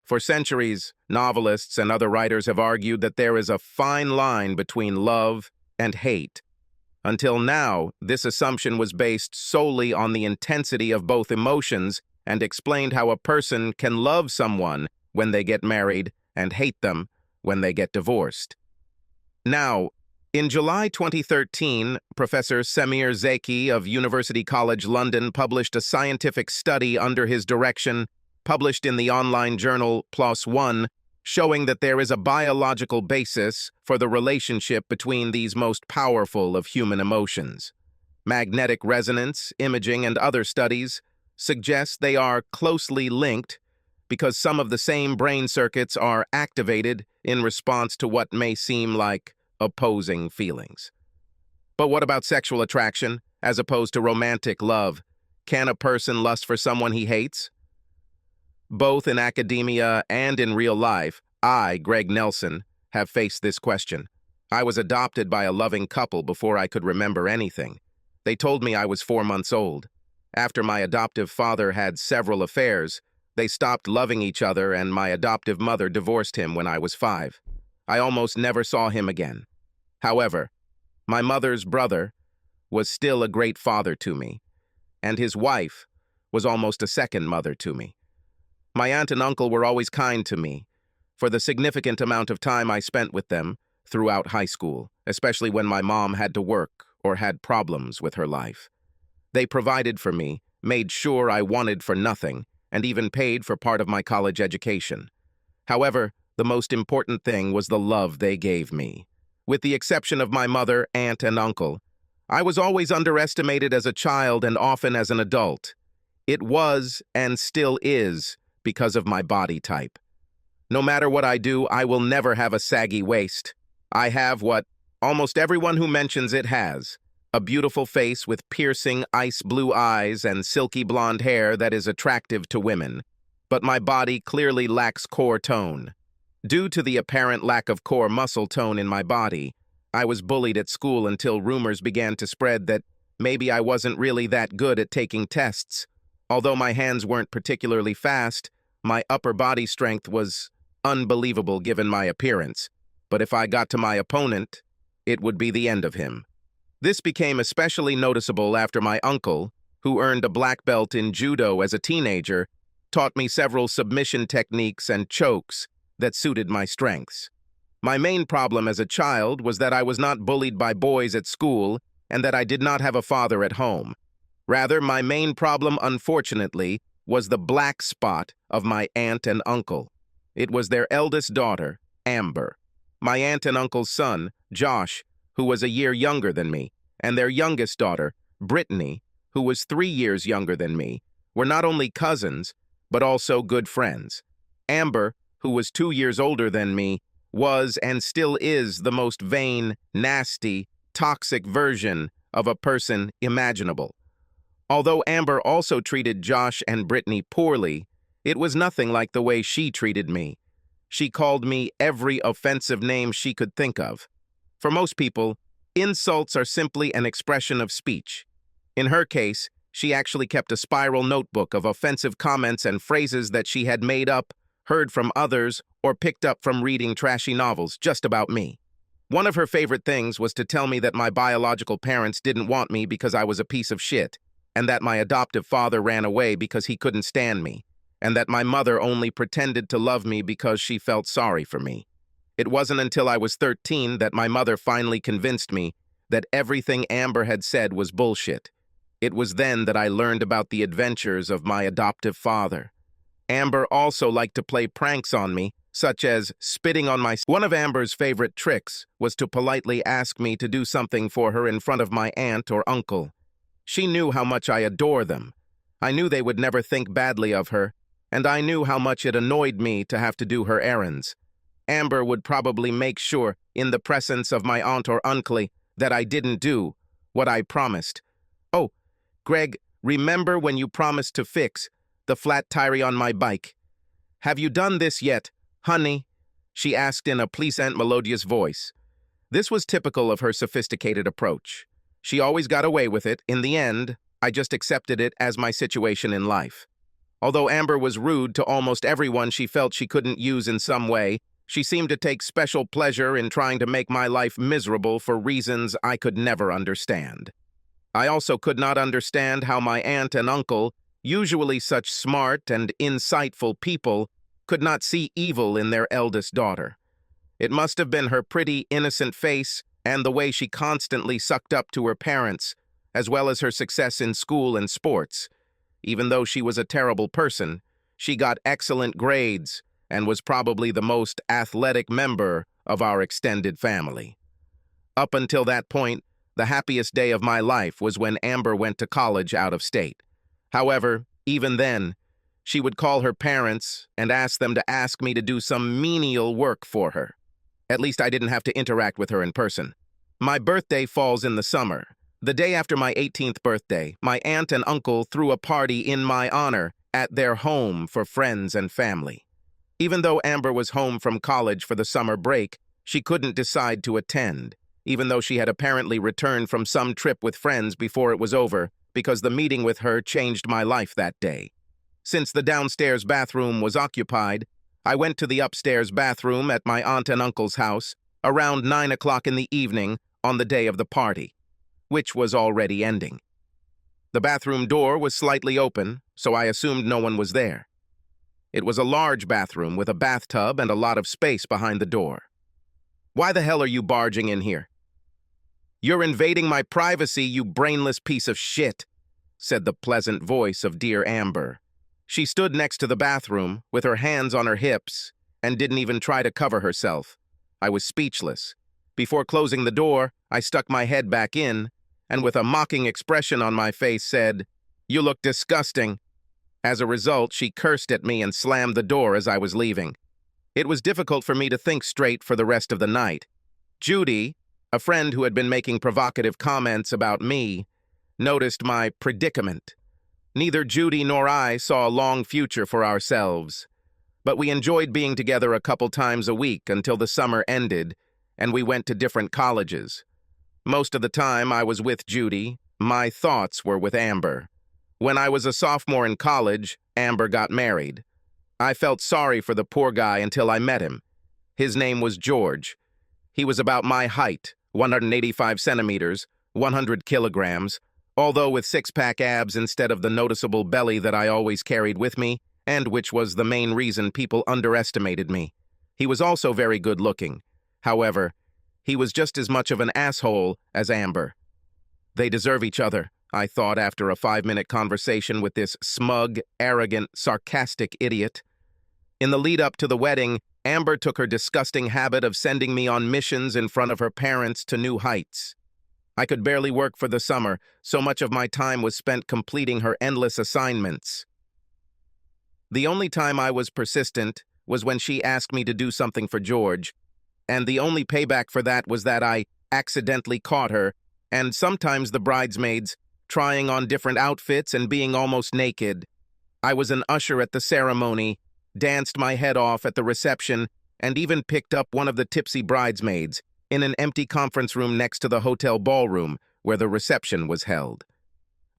For centuries, novelists and other writers have argued that there is a fine line between love and hate. Until now, this assumption was based solely on the intensity of both emotions and explained how a person can love someone when they get married and hate them when they get divorced. Now, in July 2013, Professor Semir Zeki of University College London published a scientific study under his direction, published in the online journal PLOS ONE, showing that there is a biological basis for the relationship between these most powerful of human emotions. Magnetic resonance, imaging, and other studies suggest they are closely linked because some of the same brain circuits are activated in response to what may seem like opposing feelings. But what about sexual attraction as opposed to romantic love? Can a person lust for someone he hates? Both in academia and in real life, I, Greg Nelson, have faced this question. I was adopted by a loving couple before I could remember anything. They told me I was 4 months old. After my adoptive father had several affairs, they stopped loving each other and my adoptive mother divorced him when I was 5. I almost never saw him again. However, my mother's brother was still a great father to me, and his wife was almost a second mother to me. My aunt and uncle were always kind to me for the significant amount of time I spent with them throughout high school, especially when my mom had to work or had problems with her life. They provided for me, made sure I wanted for nothing, and even paid for part of my college education. However, the most important thing was the love they gave me. With the exception of my mother, aunt, and uncle, I was always underestimated as a child and often as an adult. It was, and still is, because of my body type. No matter what I do, I will never have a saggy waist. I have what almost everyone who mentions it has, a beautiful face with piercing ice blue eyes and silky blonde hair that is attractive to women. But my body clearly lacks core tone. Due to the apparent lack of core muscle tone in my body, I was bullied at school until rumors began to spread that maybe I wasn't really that good at taking tests. Although my hands weren't particularly fast, my upper body strength was unbelievable given my appearance. But if I got to my opponent, it would be the end of him. This became especially noticeable after my uncle, who earned a black belt in judo as a teenager, taught me several submission techniques and chokes that suited my strengths. My main problem as a child was that I was not bullied by boys at school and that I did not have a father at home. Rather, my main problem, unfortunately, was the black spot of my aunt and uncle. It was their eldest daughter, Amber, my aunt and uncle's son, Josh, who was a year younger than me, and their youngest daughter, Brittany, who was 3 years younger than me, were not only cousins, but also good friends. Amber, who was 2 years older than me, was and still is the most vain, nasty, toxic version of a person imaginable. Although Amber also treated Josh and Brittany poorly, it was nothing like the way she treated me. She called me every offensive name she could think of. For most people, insults are simply an expression of speech. In her case, she actually kept a spiral notebook of offensive comments and phrases that she had made up, heard from others, or picked up from reading trashy novels just about me. One of her favorite things was to tell me that my biological parents didn't want me because I was a piece of shit, and that my adoptive father ran away because he couldn't stand me, and that my mother only pretended to love me because she felt sorry for me. It wasn't until I was 13 that my mother finally convinced me that everything Amber had said was bullshit. It was then that I learned about the adventures of my adoptive father. Amber also liked to play pranks on me, such as spitting on my... One of Amber's favorite tricks was to politely ask me to do something for her in front of my aunt or uncle. She knew how much I adore them. I knew they would never think badly of her, and I knew how much it annoyed me to have to do her errands. Amber would probably make sure, in the presence of my aunt or uncle, that I didn't do what I promised. "Oh, Greg, remember when you promised to fix the flat tire on my bike? Have you done this yet, honey?" she asked in a pleasant, melodious voice. This was typical of her sophisticated approach. She always got away with it. In the end, I just accepted it as my situation in life. Although Amber was rude to almost everyone she felt she couldn't use in some way, she seemed to take special pleasure in trying to make my life miserable for reasons I could never understand. I also could not understand how my aunt and uncle, usually such smart and insightful people, could not see evil in their eldest daughter. It must have been her pretty, innocent face and the way she constantly sucked up to her parents, as well as her success in school and sports. Even though she was a terrible person, she got excellent grades and was probably the most athletic member of our extended family. Up until that point, the happiest day of my life was when Amber went to college out of state. However, even then, she would call her parents and ask them to ask me to do some menial work for her. At least I didn't have to interact with her in person. My birthday falls in the summer. The day after my 18th birthday, my aunt and uncle threw a party in my honor at their home for friends and family. Even though Amber was home from college for the summer break, she couldn't decide to attend, even though she had apparently returned from some trip with friends before it was over, because the meeting with her changed my life that day. Since the downstairs bathroom was occupied, I went to the upstairs bathroom at my aunt and uncle's house around 9 o'clock in the evening on the day of the party, which was already ending. The bathroom door was slightly open, so I assumed no one was there. It was a large bathroom with a bathtub and a lot of space behind the door. "Why the hell are you barging in here?" "You're invading my privacy, you brainless piece of shit," said the pleasant voice of dear Amber. She stood next to the bathroom with her hands on her hips and didn't even try to cover herself. I was speechless. Before closing the door, I stuck my head back in and with a mocking expression on my face said, "You look disgusting." As a result, she cursed at me and slammed the door as I was leaving. It was difficult for me to think straight for the rest of the night. Judy, a friend who had been making provocative comments about me, noticed my predicament. Neither Judy nor I saw a long future for ourselves, but we enjoyed being together a couple times a week until the summer ended and we went to different colleges. Most of the time I was with Judy, my thoughts were with Amber. When I was a sophomore in college, Amber got married. I felt sorry for the poor guy until I met him. His name was George. He was about my height, 185 centimeters, 100 kilograms, although with six-pack abs instead of the noticeable belly that I always carried with me, and which was the main reason people underestimated me. He was also very good-looking. However, he was just as much of an asshole as Amber. They deserve each other, I thought after a 5-minute conversation with this smug, arrogant, sarcastic idiot. In the lead-up to the wedding, Amber took her disgusting habit of sending me on missions in front of her parents to new heights. I could barely work for the summer, so much of my time was spent completing her endless assignments. The only time I was persistent was when she asked me to do something for George, and the only payback for that was that I accidentally caught her, and sometimes the bridesmaids, trying on different outfits and being almost naked. I was an usher at the ceremony, danced my head off at the reception, and even picked up one of the tipsy bridesmaids in an empty conference room next to the hotel ballroom where the reception was held.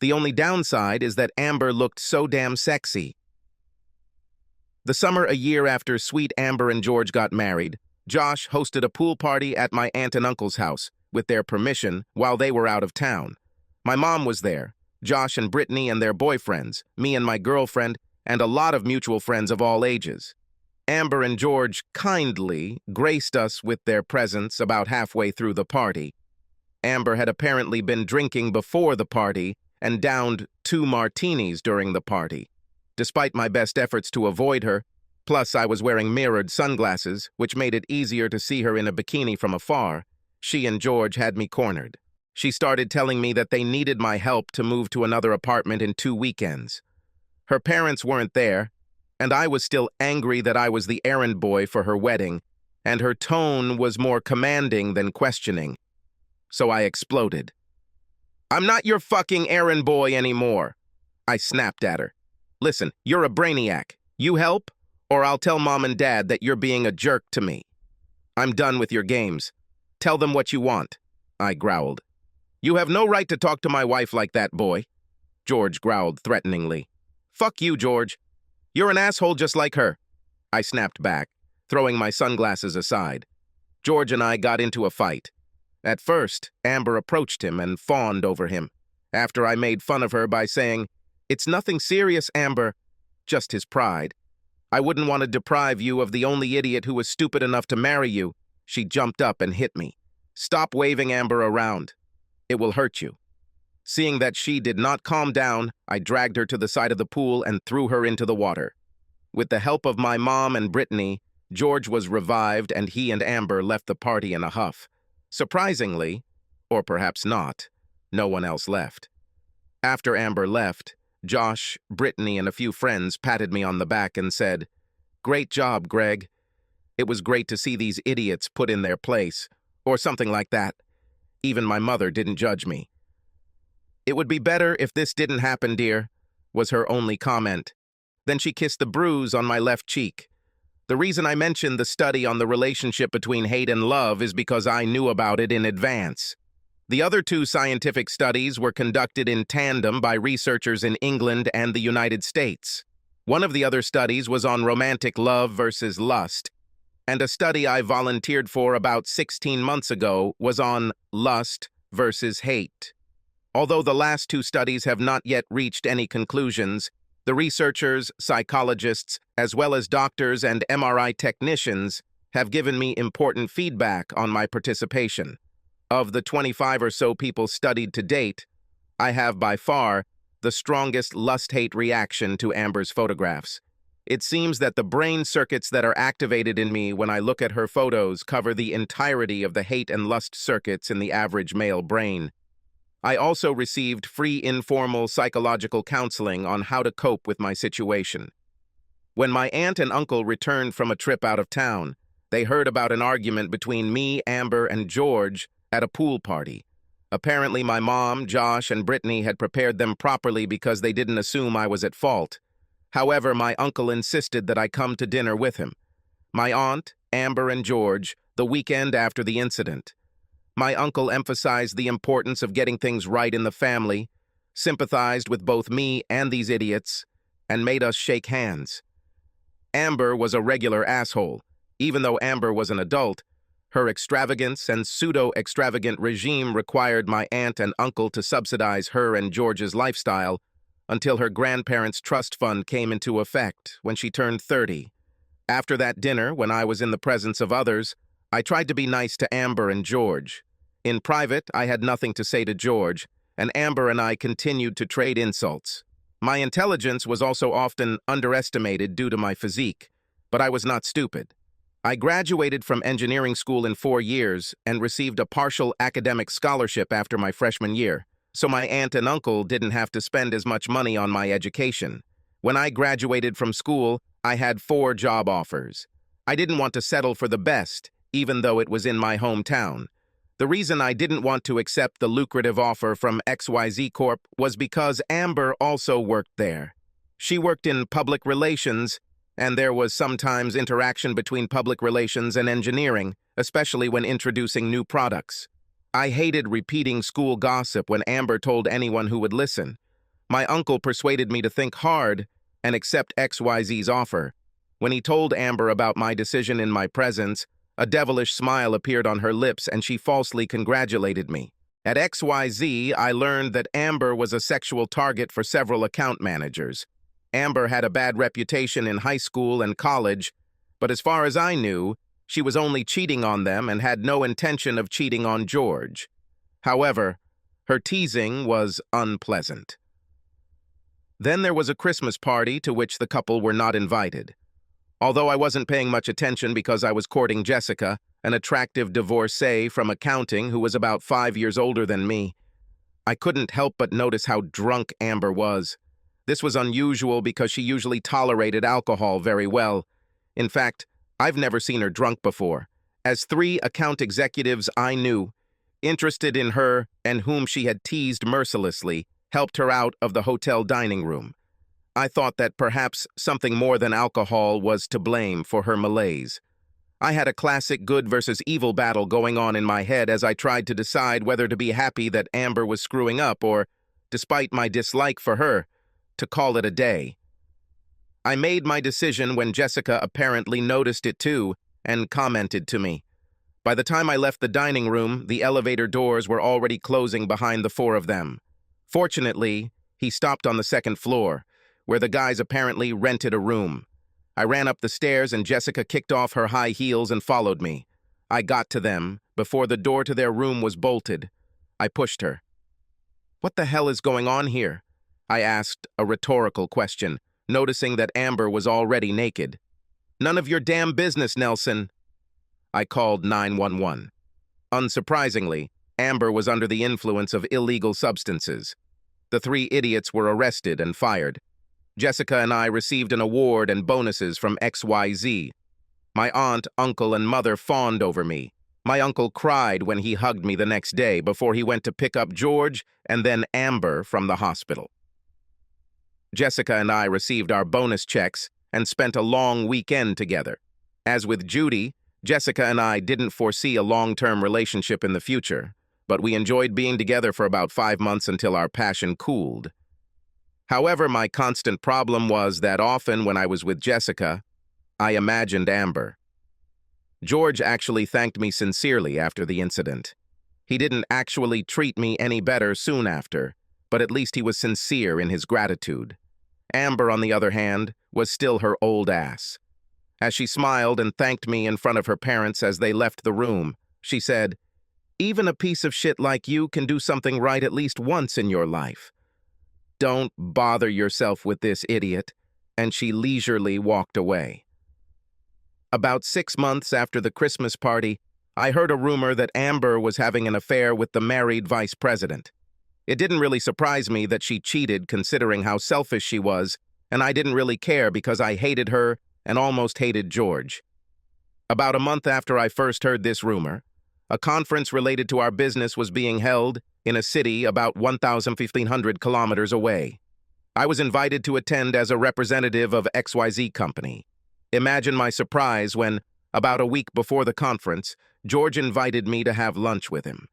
The only downside is that Amber looked so damn sexy. The summer a year after sweet Amber and George got married, Josh hosted a pool party at my aunt and uncle's house, with their permission, while they were out of town. My mom was there, Josh and Brittany and their boyfriends, me and my girlfriend, and a lot of mutual friends of all ages. Amber and George kindly graced us with their presence about halfway through the party. Amber had apparently been drinking before the party and downed 2 martinis during the party. Despite my best efforts to avoid her, plus I was wearing mirrored sunglasses, which made it easier to see her in a bikini from afar, she and George had me cornered. She started telling me that they needed my help to move to another apartment in 2 weekends. Her parents weren't there, and I was still angry that I was the errand boy for her wedding, and her tone was more commanding than questioning. So I exploded. "I'm not your fucking errand boy anymore," I snapped at her. "Listen, you're a brainiac. You help, or I'll tell Mom and Dad that you're being a jerk to me. I'm done with your games. Tell them what you want," I growled. "You have no right to talk to my wife like that, boy," George growled threateningly. "Fuck you, George. You're an asshole just like her, I snapped back, throwing my sunglasses aside. George and I got into a fight. At first, Amber approached him and fawned over him. After I made fun of her by saying, "It's nothing serious, Amber, just his pride. I wouldn't want to deprive you of the only idiot who was stupid enough to marry you," she jumped up and hit me. "Stop waving Amber around. It will hurt you." Seeing that she did not calm down, I dragged her to the side of the pool and threw her into the water. With the help of my mom and Brittany, George was revived and he and Amber left the party in a huff. Surprisingly, or perhaps not, no one else left. After Amber left, Josh, Brittany, and a few friends patted me on the back and said, "Great job, Greg. It was great to see these idiots put in their place," or something like that. Even my mother didn't judge me. "It would be better if this didn't happen, dear," was her only comment. Then she kissed the bruise on my left cheek. The reason I mentioned the study on the relationship between hate and love is because I knew about it in advance. The other two scientific studies were conducted in tandem by researchers in England and the United States. One of the other studies was on romantic love versus lust, and a study I volunteered for about 16 months ago was on lust versus hate. Although the last two studies have not yet reached any conclusions, the researchers, psychologists, as well as doctors and MRI technicians have given me important feedback on my participation. Of the 25 or so people studied to date, I have by far the strongest lust-hate reaction to Amber's photographs. It seems that the brain circuits that are activated in me when I look at her photos cover the entirety of the hate and lust circuits in the average male brain. I also received free informal psychological counseling on how to cope with my situation. When my aunt and uncle returned from a trip out of town, they heard about an argument between me, Amber, and George at a pool party. Apparently, my mom, Josh, and Brittany had prepared them properly because they didn't assume I was at fault. However, my uncle insisted that I come to dinner with him. My aunt, Amber, and George, the weekend after the incident. My uncle emphasized the importance of getting things right in the family, sympathized with both me and these idiots, and made us shake hands. Amber was a regular asshole. Even though Amber was an adult, her extravagance and pseudo-extravagant regime required my aunt and uncle to subsidize her and George's lifestyle until her grandparents' trust fund came into effect when she turned 30. After that dinner, when I was in the presence of others, I tried to be nice to Amber and George. In private, I had nothing to say to George, and Amber and I continued to trade insults. My intelligence was also often underestimated due to my physique, but I was not stupid. I graduated from engineering school in 4 years and received a partial academic scholarship after my freshman year, so my aunt and uncle didn't have to spend as much money on my education. When I graduated from school, I had 4 job offers. I didn't want to settle for the best, even though it was in my hometown. The reason I didn't want to accept the lucrative offer from XYZ Corp was because Amber also worked there. She worked in public relations, and there was sometimes interaction between public relations and engineering, especially when introducing new products. I hated repeating school gossip when Amber told anyone who would listen. My uncle persuaded me to think hard and accept XYZ's offer. When he told Amber about my decision in my presence, a devilish smile appeared on her lips and she falsely congratulated me. At XYZ, I learned that Amber was a sexual target for several account managers. Amber had a bad reputation in high school and college, but as far as I knew, she was only cheating on them and had no intention of cheating on George. However, her teasing was unpleasant. Then there was a Christmas party to which the couple were not invited. Although I wasn't paying much attention because I was courting Jessica, an attractive divorcee from accounting who was about 5 years older than me, I couldn't help but notice how drunk Amber was. This was unusual because she usually tolerated alcohol very well. In fact, I've never seen her drunk before. As 3 account executives I knew, interested in her and whom she had teased mercilessly, helped her out of the hotel dining room. I thought that perhaps something more than alcohol was to blame for her malaise. I had a classic good versus evil battle going on in my head as I tried to decide whether to be happy that Amber was screwing up or, despite my dislike for her, to call it a day. I made my decision when Jessica apparently noticed it too and commented to me. By the time I left the dining room, the elevator doors were already closing behind the four of them. Fortunately, he stopped on the second floor, where the guys apparently rented a room. I ran up the stairs and Jessica kicked off her high heels and followed me. I got to them before the door to their room was bolted. I pushed her. "What the hell is going on here?" I asked a rhetorical question, noticing that Amber was already naked. "None of your damn business, Nelson." I called 911. Unsurprisingly, Amber was under the influence of illegal substances. The three idiots were arrested and fired. Jessica and I received an award and bonuses from XYZ. My aunt, uncle, and mother fawned over me. My uncle cried when he hugged me the next day before he went to pick up George and then Amber from the hospital. Jessica and I received our bonus checks and spent a long weekend together. As with Judy, Jessica and I didn't foresee a long-term relationship in the future, but we enjoyed being together for about 5 months until our passion cooled. However, my constant problem was that often when I was with Jessica, I imagined Amber. George actually thanked me sincerely after the incident. He didn't actually treat me any better soon after, but at least he was sincere in his gratitude. Amber, on the other hand, was still her old ass. As she smiled and thanked me in front of her parents as they left the room, she said, "Even a piece of shit like you can do something right at least once in your life. Don't bother yourself with this idiot," and she leisurely walked away. About 6 months after the Christmas party, I heard a rumor that Amber was having an affair with the married vice president. It didn't really surprise me that she cheated considering how selfish she was, and I didn't really care because I hated her and almost hated George. About a month after I first heard this rumor, a conference related to our business was being held in a city about 1,500 kilometers away. I was invited to attend as a representative of XYZ Company. Imagine my surprise when, about a week before the conference, George invited me to have lunch with him.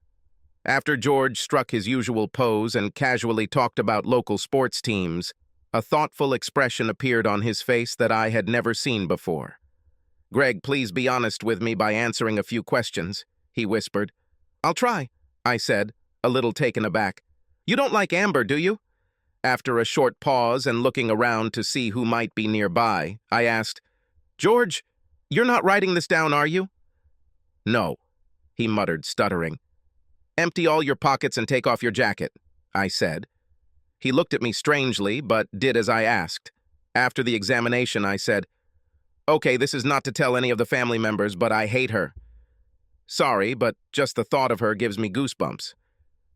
After George struck his usual pose and casually talked about local sports teams, a thoughtful expression appeared on his face that I had never seen before. "Greg, please be honest with me by answering a few questions," he whispered. "I'll try," I said, a little taken aback. "You don't like Amber, do you?" After a short pause and looking around to see who might be nearby, I asked, "George, you're not writing this down, are you?" "No," he muttered, stuttering. "Empty all your pockets and take off your jacket," I said. He looked at me strangely, but did as I asked. After the examination, I said, "Okay, this is not to tell any of the family members, but I hate her. Sorry, but just the thought of her gives me goosebumps.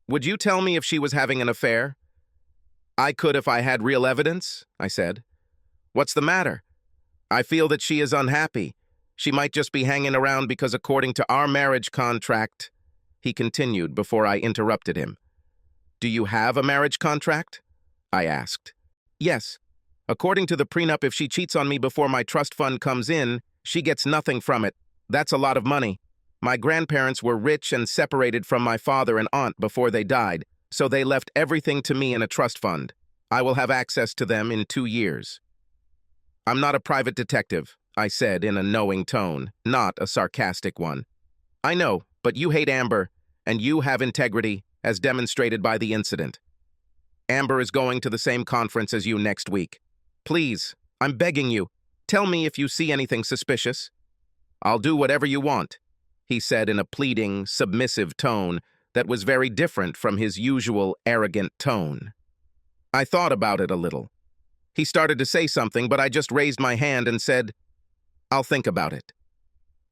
Would you tell me if she was having an affair?" "I could if I had real evidence," I said. "What's the matter?" "I feel that she is unhappy. She might just be hanging around because according to our marriage contract," he continued before I interrupted him. "Do you have a marriage contract?" I asked. "Yes. According to the prenup, if she cheats on me before my trust fund comes in, she gets nothing from it. That's a lot of money. My grandparents were rich and separated from my father and aunt before they died, so they left everything to me in a trust fund. I will have access to them in 2 years. "I'm not a private detective," I said in a knowing tone, not a sarcastic one. "I know, but you hate Amber, and you have integrity, as demonstrated by the incident. Amber is going to the same conference as you next week. Please, I'm begging you, tell me if you see anything suspicious." "I'll do whatever you want," he said in a pleading, submissive tone that was very different from his usual arrogant tone. I thought about it a little. He started to say something, but I just raised my hand and said, "I'll think about it."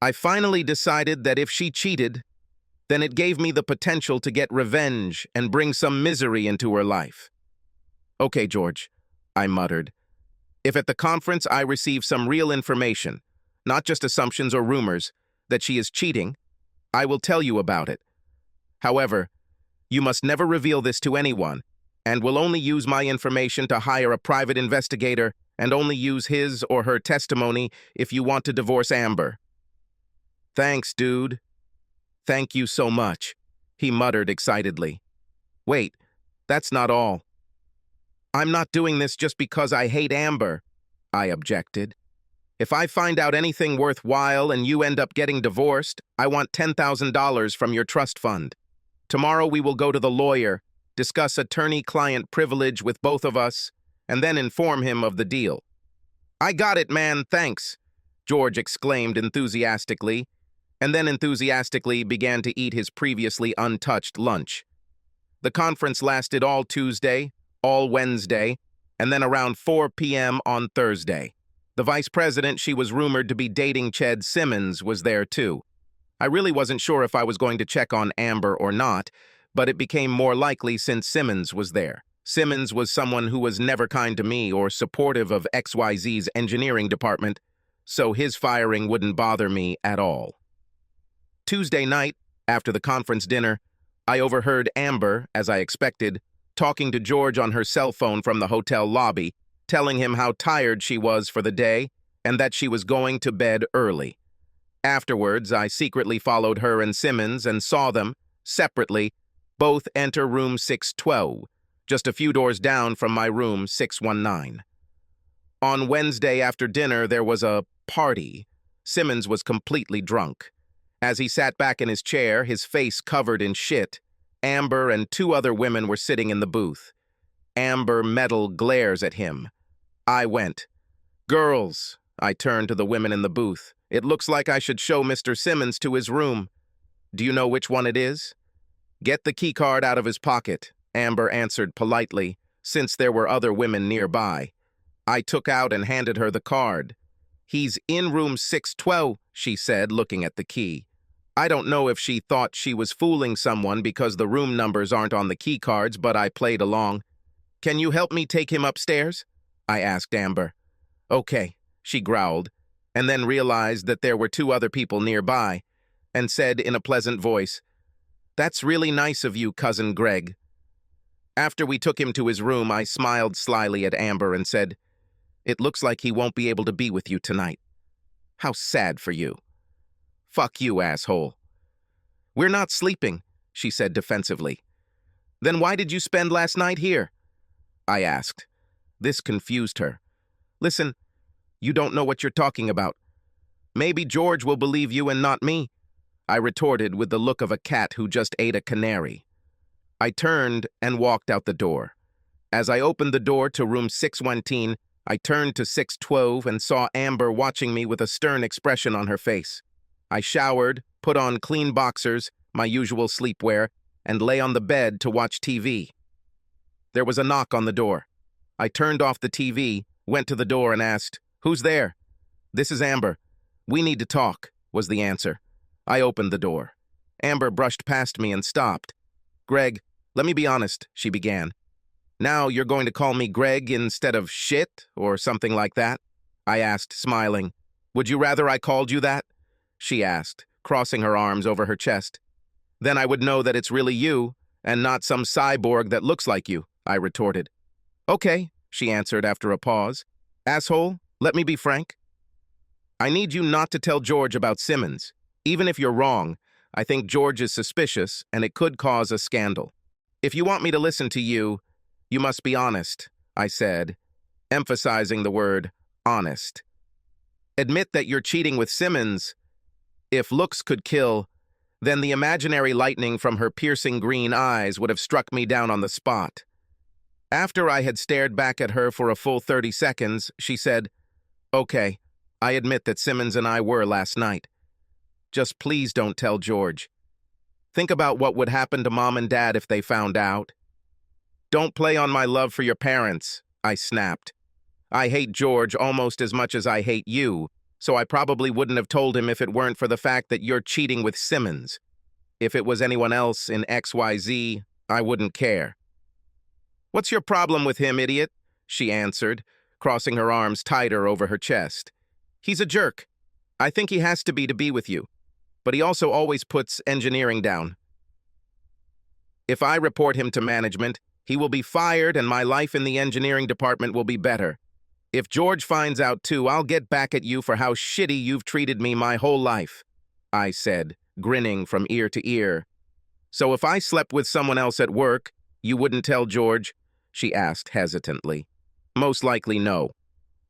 I finally decided that if she cheated, then it gave me the potential to get revenge and bring some misery into her life. "Okay, George," I muttered. "If at the conference I receive some real information, not just assumptions or rumors, that she is cheating, I will tell you about it. However, you must never reveal this to anyone, and will only use my information to hire a private investigator and only use his or her testimony if you want to divorce Amber." "Thanks, dude." "Thank you so much," he muttered excitedly. "Wait, that's not all. I'm not doing this just because I hate Amber. I objected. If I find out anything worthwhile and you end up getting divorced, I want $10,000 from your trust fund. Tomorrow we will go to the lawyer, discuss attorney-client privilege with both of us, and then inform him of the deal. I got it, man, thanks, George exclaimed enthusiastically, and then enthusiastically began to eat his previously untouched lunch. The conference lasted all Tuesday, all Wednesday, and then around 4 p.m. on Thursday. The vice president she was rumored to be dating, Ched Simmons, was there too. I really wasn't sure if I was going to check on Amber or not, but it became more likely since Simmons was there. Simmons was someone who was never kind to me or supportive of XYZ's engineering department, so his firing wouldn't bother me at all. Tuesday night, after the conference dinner, I overheard Amber, as I expected, talking to George on her cell phone from the hotel lobby, telling him how tired she was for the day and that she was going to bed early. Afterwards, I secretly followed her and Simmons and saw them, separately, both enter room 612, just a few doors down from my room 619. On Wednesday after dinner, there was a party. Simmons was completely drunk. As he sat back in his chair, his face covered in shit, Amber and 2 other women were sitting in the booth. Amber metal glares at him. I went. Girls, I turned to the women in the booth. It looks like I should show Mr. Simmons to his room. Do you know which one it is? Get the keycard out of his pocket, Amber answered politely, since there were other women nearby. I took out and handed her the card. He's in room 612, she said, looking at the key. I don't know if she thought she was fooling someone because the room numbers aren't on the key cards, but I played along. Can you help me take him upstairs? I asked Amber. Okay, she growled, and then realized that there were 2 other people nearby, and said in a pleasant voice, That's really nice of you, Cousin Greg. After we took him to his room, I smiled slyly at Amber and said, It looks like he won't be able to be with you tonight. How sad for you. Fuck you, asshole. We're not sleeping, she said defensively. Then why did you spend last night here? I asked. This confused her. Listen, you don't know what you're talking about. Maybe George will believe you and not me, I retorted with the look of a cat who just ate a canary. I turned and walked out the door. As I opened the door to room 619, I turned to 612 and saw Amber watching me with a stern expression on her face. I showered, put on clean boxers, my usual sleepwear, and lay on the bed to watch TV. There was a knock on the door. I turned off the TV, went to the door and asked, Who's there? This is Amber. We need to talk, was the answer. I opened the door. Amber brushed past me and stopped. Greg, let me be honest, she began. Now you're going to call me Greg instead of shit or something like that? I asked, smiling. Would you rather I called you that? She asked, crossing her arms over her chest. Then I would know that it's really you and not some cyborg that looks like you, I retorted. Okay, she answered after a pause. Asshole, let me be frank. I need you not to tell George about Simmons. Even if you're wrong, I think George is suspicious and it could cause a scandal. If you want me to listen to you, you must be honest, I said, emphasizing the word honest. Admit that you're cheating with Simmons. If looks could kill, then the imaginary lightning from her piercing green eyes would have struck me down on the spot. After I had stared back at her for a full 30 seconds, she said, Okay, I admit that Simmons and I were last night. Just please don't tell George. Think about what would happen to Mom and Dad if they found out. Don't play on my love for your parents, I snapped. I hate George almost as much as I hate you, so I probably wouldn't have told him if it weren't for the fact that you're cheating with Simmons. If it was anyone else in XYZ, I wouldn't care. What's your problem with him, idiot? She answered, crossing her arms tighter over her chest. He's a jerk. I think he has to be with you. But he also always puts engineering down. If I report him to management, he will be fired and my life in the engineering department will be better. If George finds out too, I'll get back at you for how shitty you've treated me my whole life, I said, grinning from ear to ear. So if I slept with someone else at work, you wouldn't tell George? She asked hesitantly. Most likely no.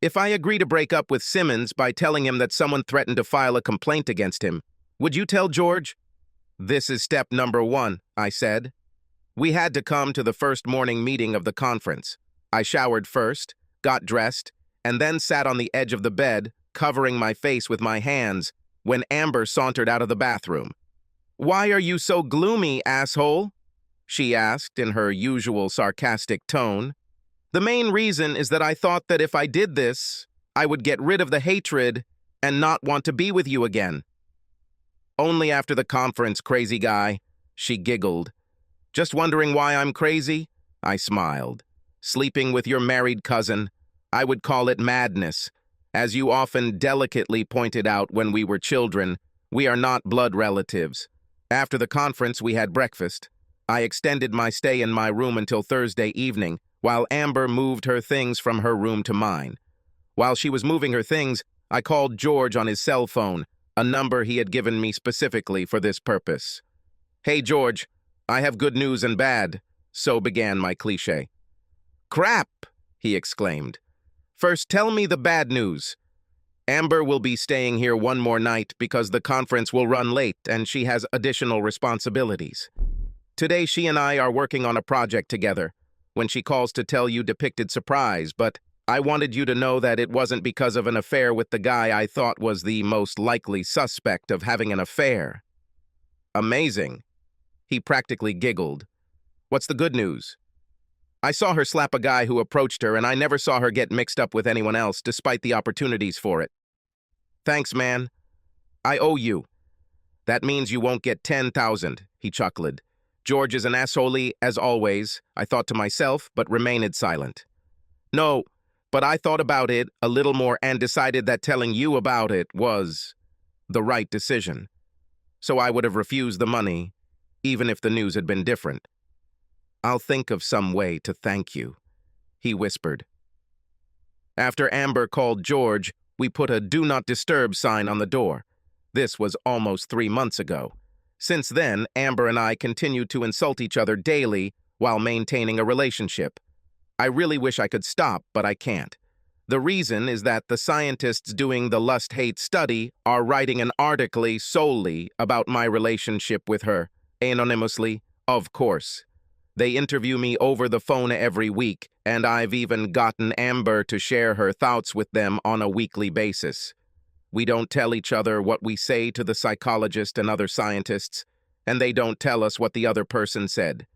If I agree to break up with Simmons by telling him that someone threatened to file a complaint against him, would you tell George? This is step number 1, I said. We had to come to the first morning meeting of the conference. I showered first, got dressed, and then sat on the edge of the bed, covering my face with my hands, when Amber sauntered out of the bathroom. "Why are you so gloomy, asshole?" she asked in her usual sarcastic tone. "The main reason is that I thought that if I did this, I would get rid of the hatred and not want to be with you again." "Only after the conference, crazy guy," she giggled. "Just wondering why I'm crazy?" I smiled. "Sleeping with your married cousin. I would call it madness. As you often delicately pointed out when we were children, we are not blood relatives. After the conference, we had breakfast. I extended my stay in my room until Thursday evening, while Amber moved her things from her room to mine. While she was moving her things, I called George on his cell phone, a number he had given me specifically for this purpose. "Hey, George, I have good news and bad," so began my cliché. "Crap!" he exclaimed. "First, tell me the bad news. Amber will be staying here one more night because the conference will run late and she has additional responsibilities. Today, she and I are working on a project together. When she calls to tell you, depicted surprise, but I wanted you to know that it wasn't because of an affair with the guy I thought was the most likely suspect of having an affair." "Amazing." He practically giggled. "What's the good news?" "I saw her slap a guy who approached her, and I never saw her get mixed up with anyone else, despite the opportunities for it." "Thanks, man. I owe you." "That means you won't get 10,000, he chuckled. "George is an asshole as always," I thought to myself, but remained silent. "No, but I thought about it a little more and decided that telling you about it was the right decision. So I would have refused the money, even if the news had been different." "I'll think of some way to thank you," he whispered. After Amber called George, we put a "Do Not Disturb" sign on the door. This was almost 3 months ago. Since then, Amber and I continued to insult each other daily while maintaining a relationship. I really wish I could stop, but I can't. The reason is that the scientists doing the lust-hate study are writing an article solely about my relationship with her, anonymously, of course. They interview me over the phone every week, and I've even gotten Amber to share her thoughts with them on a weekly basis. We don't tell each other what we say to the psychologist and other scientists, and they don't tell us what the other person said.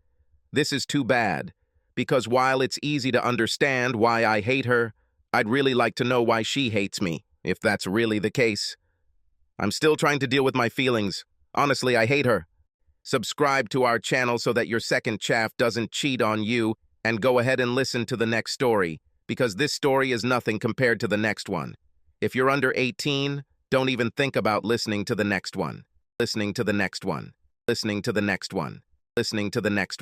This is too bad, because while it's easy to understand why I hate her, I'd really like to know why she hates me, if that's really the case. I'm still trying to deal with my feelings. Honestly, I hate her. Subscribe to our channel so that your second chaff doesn't cheat on you, and go ahead and listen to the next story, because this story is nothing compared to the next one. If you're under 18, don't even think about listening to the next one. Listening to the next one. Listening to the next one. Listening to the next one.